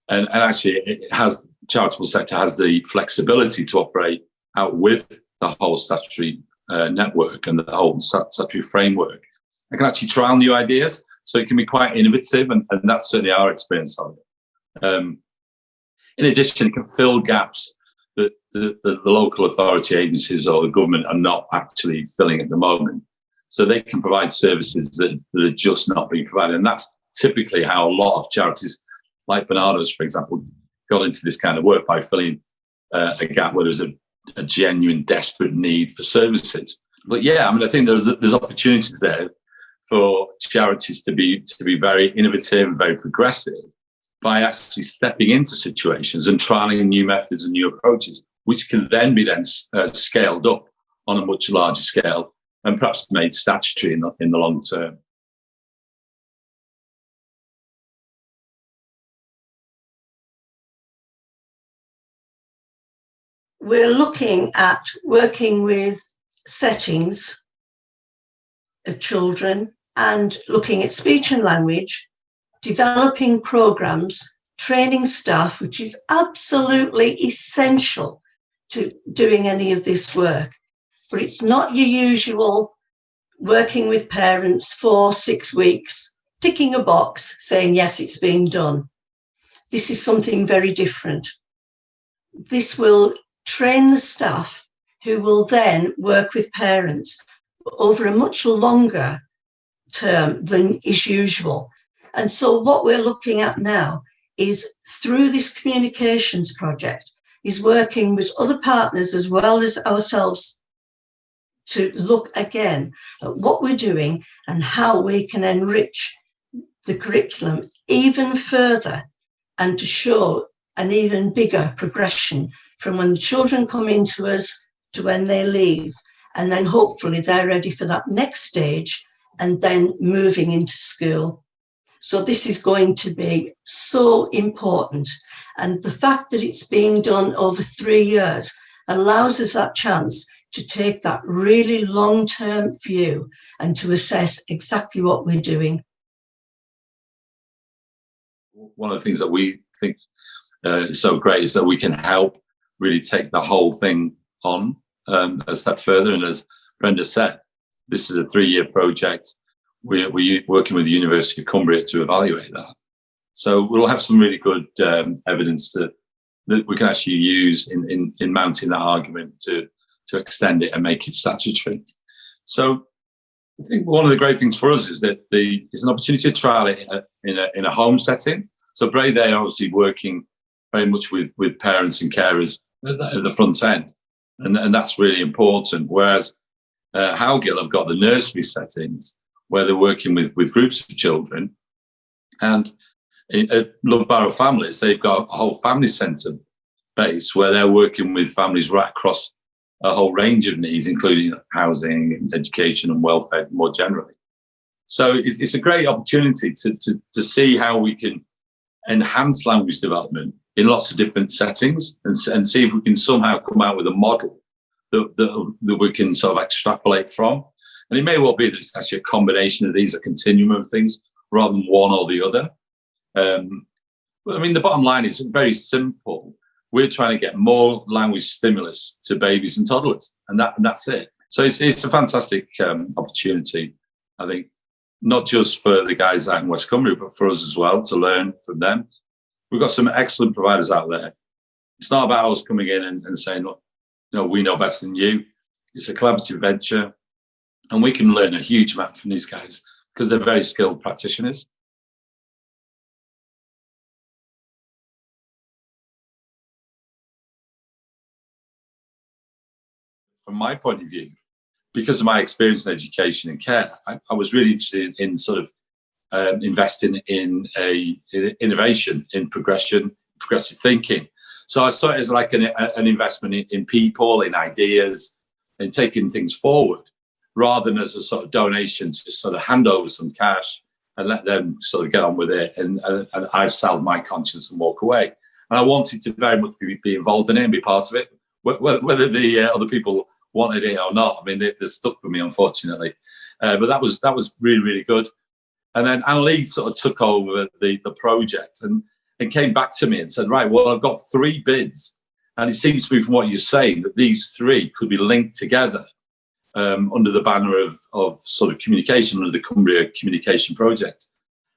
actually, the charitable sector has the flexibility to operate out with the whole statutory network and the whole statutory framework. I can actually trial new ideas, so it can be quite innovative, and that's certainly our experience of it. In addition, it can fill gaps that the local authority agencies or the government are not actually filling at the moment. So they can provide services that are just not being provided. And that's typically how a lot of charities, like Bernardo's, for example, got into this kind of work, by filling a gap where there's a genuine, desperate need for services. But yeah, I mean, I think there's opportunities there for charities to be very innovative and very progressive, by actually stepping into situations and trialing new methods and new approaches, which can then be scaled up on a much larger scale and perhaps made statutory in the long term. We're looking at working with settings of children and looking at speech and language, developing programs, training staff, which is absolutely essential to doing any of this work. But it's not your usual working with parents for 6 weeks, ticking a box, saying, yes, it's been done. This is something very different. This will train the staff who will then work with parents over a much longer term than is usual. And so what we're looking at now is, through this communications project, is working with other partners as well as ourselves to look again at what we're doing and how we can enrich the curriculum even further, and to show an even bigger progression from when the children come into us to when they leave. And then hopefully they're ready for that next stage and then moving into school. So this is going to be so important. And the fact that it's being done over 3 years allows us that chance to take that really long-term view and to assess exactly what we're doing. One of the things that we think is so great is that we can help really take the whole thing on a step further. And as Brenda said, this is a 3-year project. We're working with the University of Cumbria to evaluate that. So we'll have some really good evidence that we can actually use in mounting that argument to extend it and make it statutory. So I think one of the great things for us is that it's an opportunity to trial it in a home setting. So Bray, they're obviously working very much with parents and carers at the front end, and that's really important. Whereas Howgill have got the nursery settings where they're working with groups of children, and at Love Barrow Families, they've got a whole family centre base where they're working with families right across a whole range of needs, including housing, education and welfare more generally. So it's a great opportunity to see how we can enhance language development in lots of different settings, and see if we can somehow come out with a model that we can sort of extrapolate from. And it may well be that it's actually a combination of these, a continuum of things, rather than one or the other. But I mean, the bottom line is very simple. We're trying to get more language stimulus to babies and toddlers, and that's it. So it's a fantastic opportunity, I think, not just for the guys out in West Cumbria, but for us as well, to learn from them. We've got some excellent providers out there. It's not about us coming in and saying, look, we know better than you. It's a collaborative venture, and we can learn a huge amount from these guys because they're very skilled practitioners. From my point of view, because of my experience in education and care, I was really interested in sort of investing in innovation, in progressive thinking. So I saw it as like an investment in people, in ideas, in taking things forward, rather than as a sort of donation to sort of hand over some cash and let them sort of get on with it. And I've salved my conscience and walk away. And I wanted to very much be involved in it and be part of it, whether the other people wanted it or not. I mean, they're stuck with me, unfortunately. But that was really, really good. And then Anne-Lee sort of took over the project and came back to me and said, right, well, I've got 3 bids. And it seems to me from what you're saying that these 3 could be linked together under the banner of sort of communication, under the Cumbria Communication Project.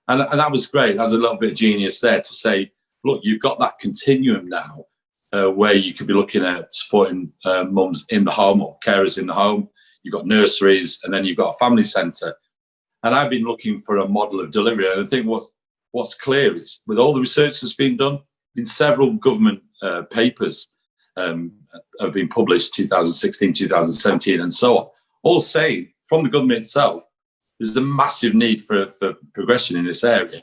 And that was great. That was a little bit of genius there to say, look, you've got that continuum now where you could be looking at supporting mums in the home or carers in the home. You've got nurseries, and then you've got a family centre. And I've been looking for a model of delivery. And I think what's clear is with all the research that's been done, in several government papers have been published, 2016, 2017, and so on, all saying from the government itself, there's a massive need for progression in this area.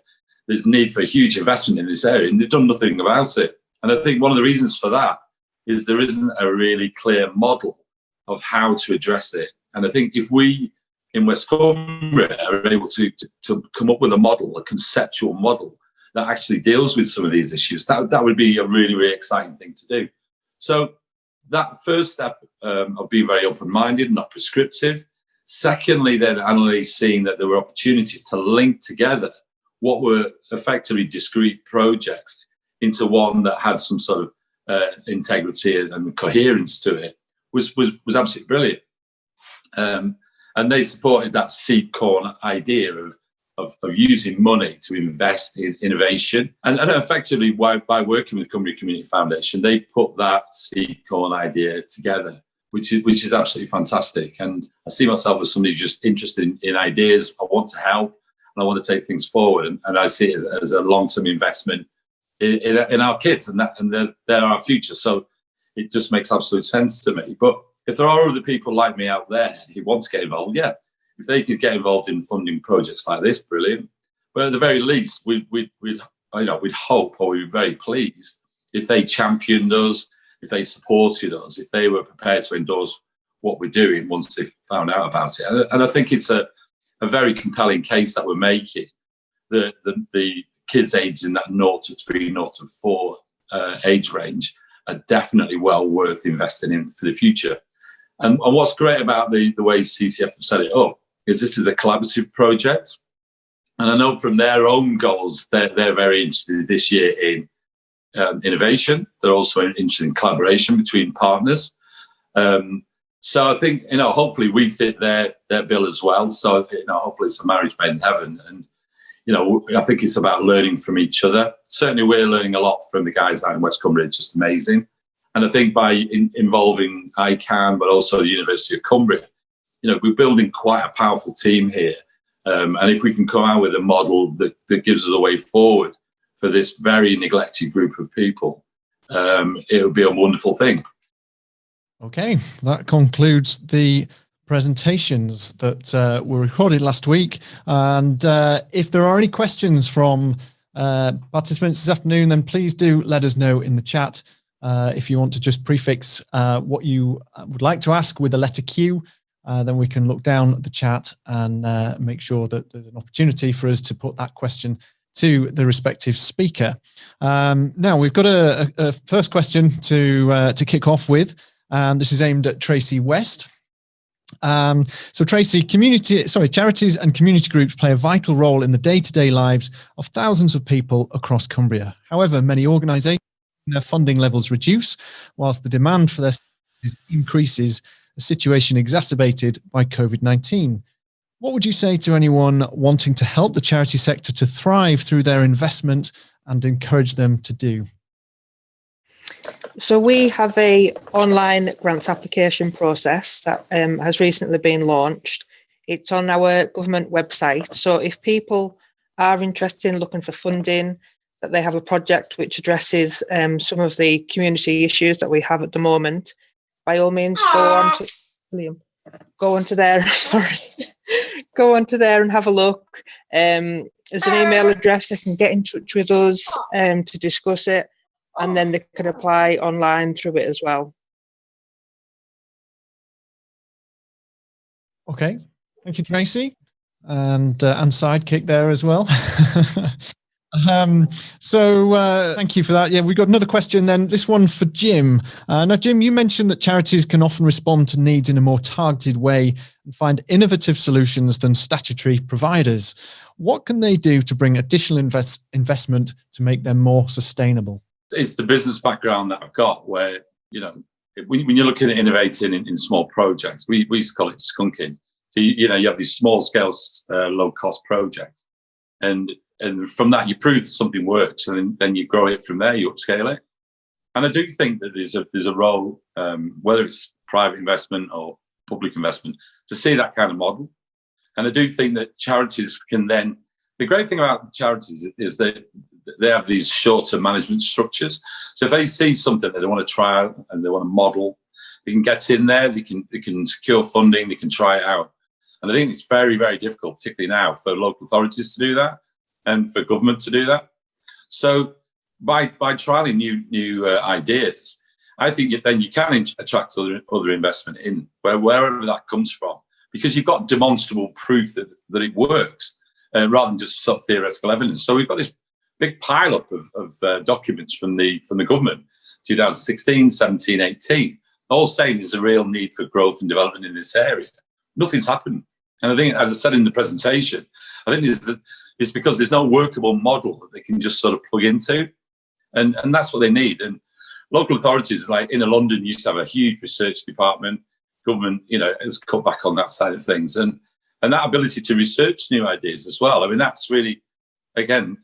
There's need for a huge investment in this area, and they've done nothing about it. And I think one of the reasons for that is there isn't a really clear model of how to address it. And I think if we in West Cumbria are able to come up with a model, a conceptual model that actually deals with some of these issues, that would be a really, really exciting thing to do. So that first step of being very open-minded, not prescriptive. Secondly, then Anne-Lee seeing that there were opportunities to link together what were effectively discrete projects into one that had some sort of integrity and coherence to it was absolutely brilliant. And they supported that seed corn idea of using money to invest in innovation. And effectively, by working with the Cumbria Community Foundation, they put that seed corn idea together, which is absolutely fantastic. And I see myself as somebody who's just interested in ideas. I want to help and I want to take things forward. And I see it as a long-term investment in our kids, and they're our future. So it just makes absolute sense to me. But if there are other people like me out there who want to get involved, yeah, if they could get involved in funding projects like this, brilliant. But at the very least, we'd hope, or we'd be very pleased if they championed us, if they supported us, if they were prepared to endorse what we're doing once they've found out about it. And I think it's a very compelling case that we're making. The kids aged in that 0 to 3, 0 to 4 age range are definitely well worth investing in for the future. And what's great about the way CCF have set it up is this is a collaborative project. And I know from their own goals, they're very interested this year in innovation. They're also interested in collaboration between partners. So I think, hopefully we fit their bill as well. So, hopefully it's a marriage made in heaven. And, I think it's about learning from each other. Certainly we're learning a lot from the guys out in West Cumbria. It's just amazing. And I think by involving ICANN, but also the University of Cumbria, we're building quite a powerful team here. And if we can come out with a model that gives us a way forward for this very neglected group of people, it would be a wonderful thing. Okay, that concludes the presentations that were recorded last week. And if there are any questions from participants this afternoon, then please do let us know in the chat. If you want to just prefix what you would like to ask with a letter Q, then we can look down at the chat and make sure that there's an opportunity for us to put that question to the respective speaker. Now, we've got a first question to kick off with, and this is aimed at Tracy West. So Tracy, charities and community groups play a vital role in the day-to-day lives of thousands of people across Cumbria. However, many organisations, their funding levels reduce, whilst the demand for their services increases, a situation exacerbated by COVID-19. What would you say to anyone wanting to help the charity sector to thrive through their investment and encourage them to do? So we have a online grants application process that has recently been launched. It's on our government website. So if people are interested in looking for funding, that they have a project which addresses some of the community issues that we have at the moment, by all means go onto there and have a look. There's an email address. They can get in touch with us to discuss it, and then they can apply online through it as well. Okay, thank you, Tracy. and sidekick there as well. Thank you for that. Yeah, we've got another question then, this one for Jim. Now, Jim, you mentioned that charities can often respond to needs in a more targeted way and find innovative solutions than statutory providers. What can they do to bring additional investment to make them more sustainable? It's the business background that I've got where, when you're looking at innovating in small projects, we used to call it skunking. So, you have these small scale, low cost projects. And from that, you prove that something works, and then you grow it from there, you upscale it. And I do think that there's a role, whether it's private investment or public investment, to see that kind of model. And I do think that charities can then, the great thing about charities is that they have these shorter management structures. So if they see something that they want to try out and they want to model, they can get in there, they can secure funding, they can try it out. And I think it's very, very difficult, particularly now, for local authorities to do that and for government to do that. So by trialing new ideas, I think then you can attract other investment in wherever that comes from, because you've got demonstrable proof that it works, rather than just sort of theoretical evidence. So we've got this big pile up of documents from the government, 2016, 17, 18, all saying there's a real need for growth and development in this area. Nothing's happened. And I think, as I said in the presentation, I think it's because there's no workable model that they can just sort of plug into. And that's what they need. And local authorities, like Inner London, used to have a huge research department. Government, has cut back on that side of things. And that ability to research new ideas as well. I mean, that's really, again,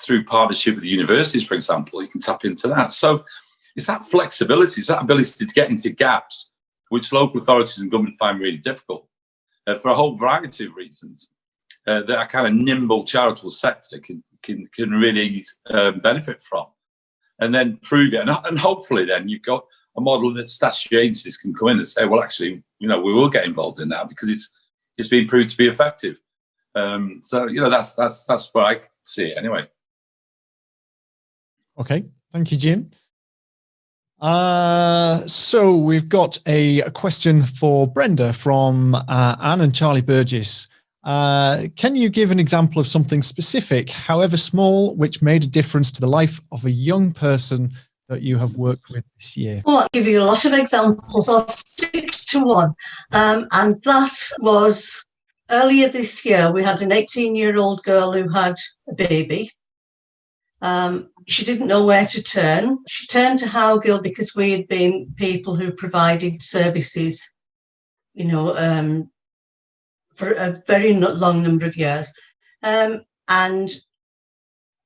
through partnership with the universities, for example, you can tap into that. So it's that flexibility, it's that ability to get into gaps, which local authorities and government find really difficult. For a whole variety of reasons, that a kind of nimble charitable sector can really benefit from, and then prove it. And hopefully then you've got a model that statutory agencies can come in and say, well, actually, we will get involved in that because it's been proved to be effective. So that's where I see it anyway. Okay, thank you, Jim. So we've got a question for Brenda from Anne and Charlie Burgess. Can you give an example of something specific, however small, which made a difference to the life of a young person that you have worked with this year? Well, I'll give you a lot of examples. I'll stick to one. And that was earlier this year. We had an 18-year-old girl who had a baby. She didn't know where to turn. She turned to Howgill because we had been people who provided services, for a very long number of years. And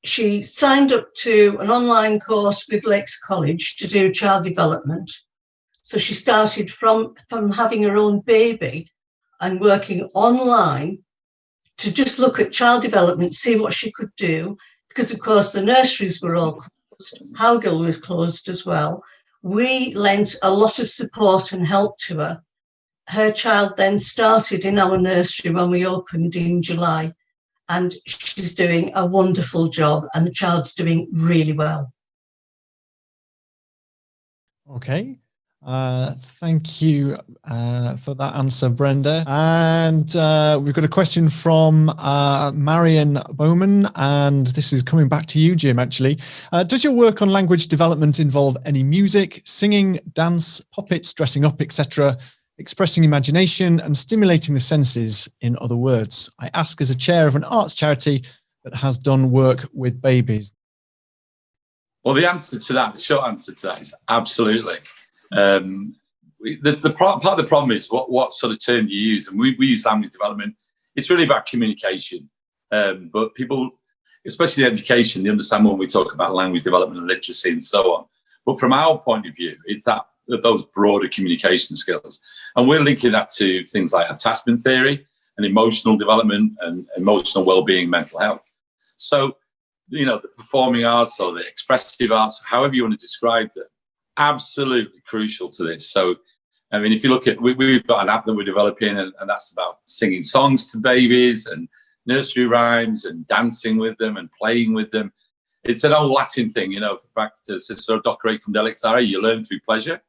she signed up to an online course with Lakes College to do child development. So she started from having her own baby and working online to just look at child development, see what she could do. Because, of course, the nurseries were all closed. Howgill was closed as well. We lent a lot of support and help to her. Her child then started in our nursery when we opened in July, and she's doing a wonderful job, and the child's doing really well. Okay. Thank you for that answer, Brenda. And we've got a question from Marion Bowman, and this is coming back to you, Jim, actually. Does your work on language development involve any music, singing, dance, puppets, dressing up, etc., expressing imagination and stimulating the senses, in other words? I ask as a chair of an arts charity that has done work with babies. Well, the short answer to that is absolutely. Part of the problem is what sort of term you use, and we use language development. It's really about communication, but people, especially in education, they understand when we talk about language development and literacy and so on. But from our point of view, it's those broader communication skills, and we're linking that to things like attachment theory and emotional development and emotional well-being, mental health. So, the performing arts or the expressive arts, however you want to describe them, absolutely crucial to this. So, I mean, if you look at, we've got an app that we're developing, and that's about singing songs to babies and nursery rhymes and dancing with them and playing with them. It's an old Latin thing, back to sort of docere cum delectare, you learn through pleasure.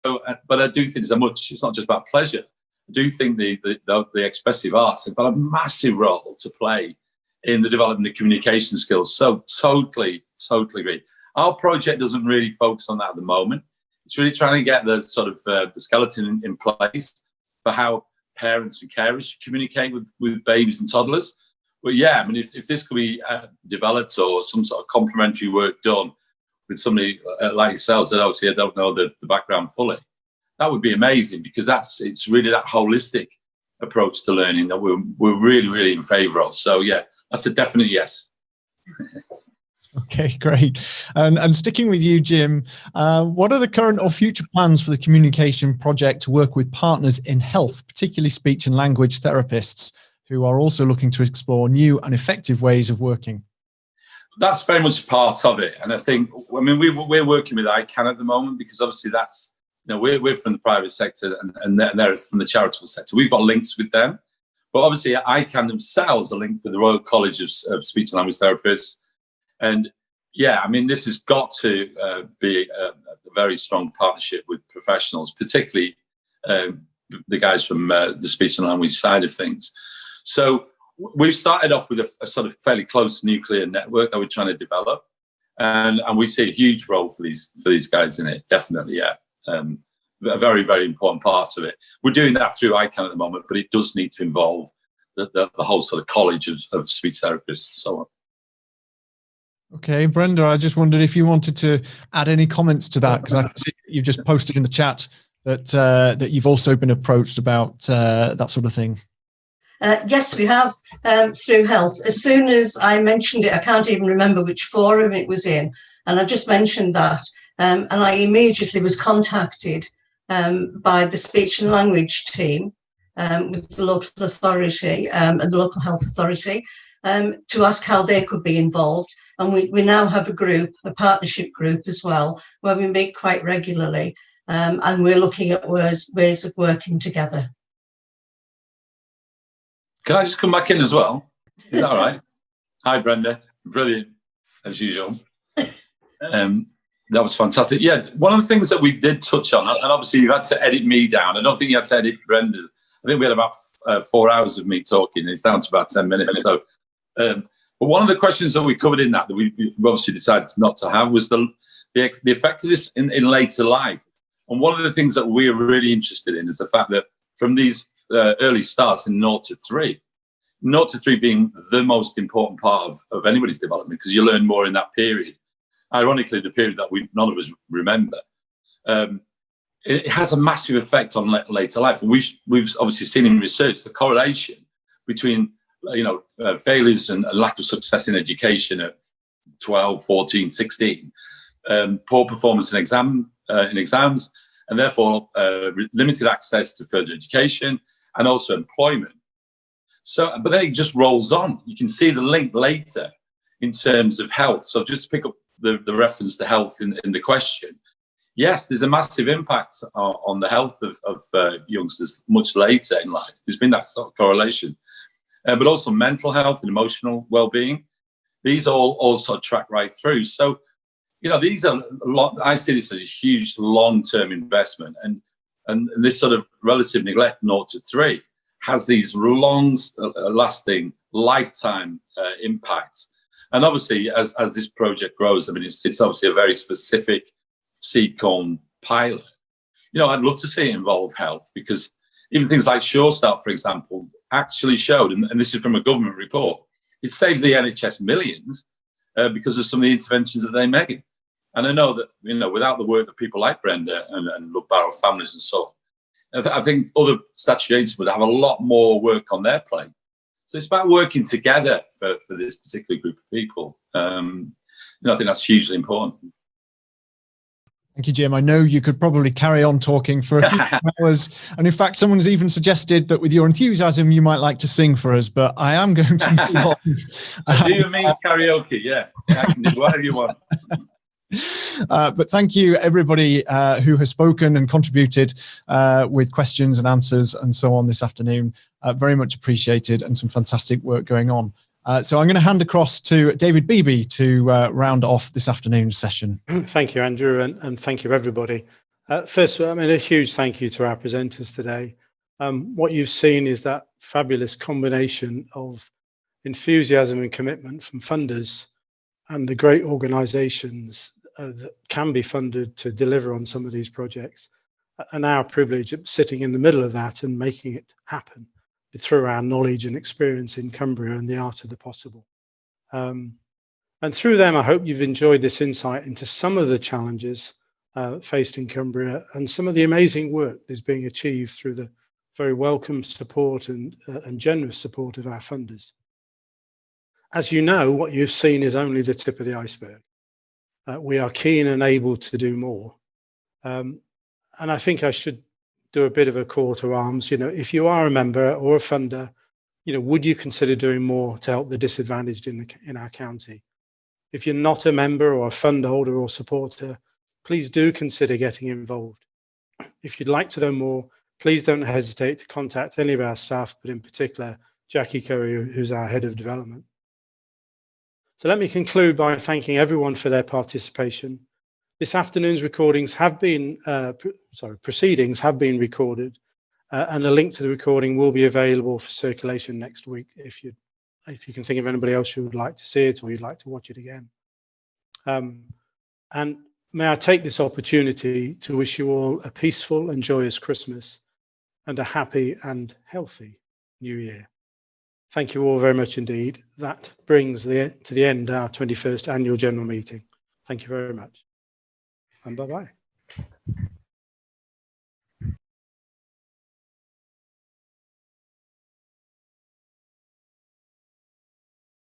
So, but I do think it's not just about pleasure. I do think the expressive arts have got a massive role to play in the development of communication skills. So totally agree. Our project doesn't really focus on that at the moment. It's really trying to get the sort of the skeleton in place for how parents and carers should communicate with babies and toddlers. But yeah, I mean, if this could be developed or some sort of complementary work done with somebody like yourselves that obviously I don't know the background fully, that would be amazing, because it's really that holistic approach to learning that we're really, really in favour of. So yeah, that's a definite yes. Okay, great. And sticking with you, Jim, what are the current or future plans for the communication project to work with partners in health, particularly speech and language therapists, who are also looking to explore new and effective ways of working? That's very much part of it. And I think, I mean, we're working with ICANN at the moment, because obviously that's, you know, we're from the private sector and they're from the charitable sector. We've got links with them. But obviously ICANN themselves are linked with the Royal College of Speech and Language Therapists. And yeah, I mean, this has got to be a very strong partnership with professionals, particularly the guys from the speech and language side of things. So we've started off with a sort of fairly close nuclear network that we're trying to develop, and we see a huge role for these guys in it. Definitely, yeah, a very, very important part of it. We're doing that through ICANN at the moment, but it does need to involve the whole sort of college of speech therapists and so on. Okay, Brenda, I just wondered if you wanted to add any comments to that, because I can see you've just posted in the chat that you've also been approached about that sort of thing. Yes, we have, through health. As soon as I mentioned it, I can't even remember which forum it was in, and I just mentioned that, and I immediately was contacted by the speech and language team with the local authority and the local health authority to ask how they could be involved. And we now have a group, a partnership group as well, where we meet quite regularly, and we're looking at ways of working together. Can I just come back in as well? Is that all right? Hi, Brenda. Brilliant, as usual. That was fantastic. Yeah, one of the things that we did touch on, and obviously you had to edit me down. I don't think you had to edit Brenda's. I think we had about 4 hours of me talking. It's down to about 10 minutes. So, but one of the questions that we covered in that we obviously decided not to have was the effectiveness in later life. And one of the things that we're really interested in is the fact that from these early starts in 0 to 3, 0 to 3 being the most important part of anybody's development, because you learn more in that period. Ironically, the period that none of us remember. It has a massive effect on later life. And we've obviously seen in research the correlation between failures and lack of success in education at 12, 14, 16, poor performance in exams, and therefore limited access to further education and also employment. So, but then it just rolls on. You can see the link later in terms of health. So just to pick up the reference to health in the question, yes, there's a massive impact on the health of youngsters much later in life. There's been that sort of correlation. But also mental health and emotional well-being. These all also track right through. So, these are I see this as a huge long-term investment, and this sort of relative neglect 0 to 3 has these long-lasting lifetime impacts. And obviously, as this project grows, I mean, it's obviously a very specific seed corn pilot. I'd love to see it involve health, because even things like Sure Start, for example, actually showed, and this is from a government report, it saved the NHS millions because of some of the interventions that they made. And I know that, without the work of people like Brenda and Look Barrow families and so on, I think other statutory agencies would have a lot more work on their plate. So it's about working together for this particular group of people. I think that's hugely important. Thank you, Jim. I know you could probably carry on talking for a few hours. And in fact, someone's even suggested that with your enthusiasm, you might like to sing for us, but I am going to move on. Do you mean karaoke? Yeah, I can do whatever you want. But thank you, everybody who has spoken and contributed with questions and answers and so on this afternoon. Very much appreciated, and some fantastic work going on. So I'm going to hand across to David Beebe to round off this afternoon's session. Thank you, Andrew, and thank you, everybody. First of all, a huge thank you to our presenters today. what you've seen is that fabulous combination of enthusiasm and commitment from funders and the great organisations that can be funded to deliver on some of these projects, and our privilege of sitting in the middle of that and making it happen through our knowledge and experience in Cumbria and the art of the possible. And through them, I hope you've enjoyed this insight into some of the challenges faced in Cumbria and some of the amazing work that's being achieved through the very welcome support and generous support of our funders. As you know, what you've seen is only the tip of the iceberg. We are keen and able to do more. And I think I should do a bit of a call to arms. You know, if you are a member or a funder, you know, would you consider doing more to help the disadvantaged in our county? If you're not a member or a fund holder or supporter, please do consider getting involved. If you'd like to know more, please don't hesitate to contact any of our staff, but in particular, Jackie Curry, who's our head of development. So let me conclude by thanking everyone for their participation. This afternoon's proceedings have been recorded, and a link to the recording will be available for circulation next week if you can think of anybody else who would like to see it or you'd like to watch it again. And may I take this opportunity to wish you all a peaceful and joyous Christmas and a happy and healthy New Year. Thank you all very much indeed. That brings to the end our 21st annual general meeting. Thank you very much. And bye-bye.